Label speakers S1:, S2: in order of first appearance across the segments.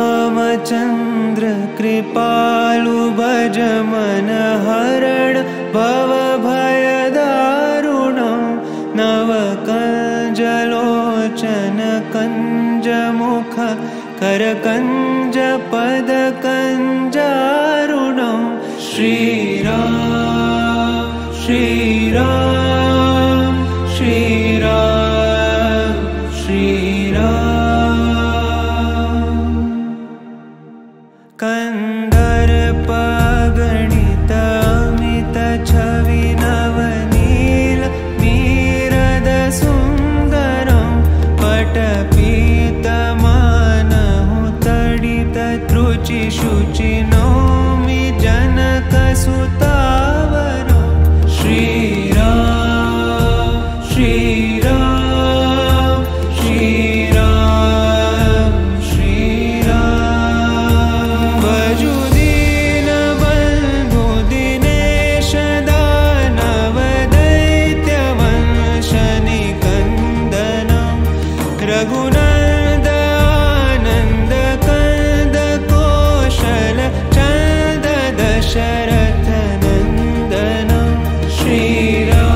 S1: श्रीरामचन्द्र कृपालु भज मन हरण भव भय दारुणं नवकञ्जलोचन कञ्जमुख करकञ्ज पद कञ्जारुणं श्रीराम श्रीराम श्रीराम श्रीराम कन्दर्पगणित अमित छवि नवनील मीरद सुन्दरं पटपीतमानहु तडित त्रुचि शुचि नौमि जनकसुतावरं श्रीराम श्रीराम श्रीराम श्रीराम भजु दीनबन्धु दिनेश दानव दैत्यवंश निकन्दनं रघुनन्द आनन्द कंद कौशल चन्द दशरथ नन्दनं श्रीराम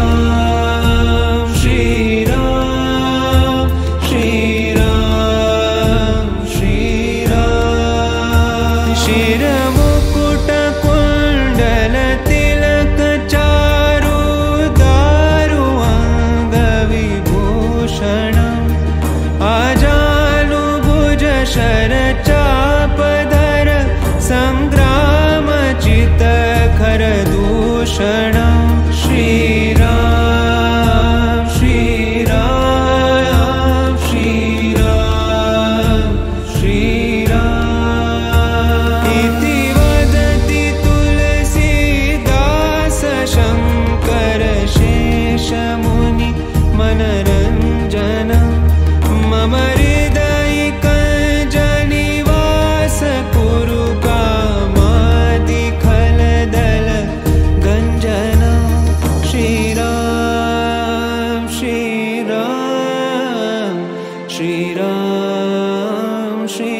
S1: श्रीराम श्रीराम श्रीराम शिरमुकुट कुण्डल तिलक चारु दारु अङ्गविभूषणम् आजानुभुज शरचापधर सङ्ग्रामचित खरदूषणं श्रीराम श्रीराम श्रीराम श्रीराम इति वदति तुलसीदास शङ्कर शेषमुनि मनरञ्जनं मम हृदयिकञ्जनिवास कुरु कामादिखलदल गञ्जनं श्रीराम श्रीराम श्रीराम श्री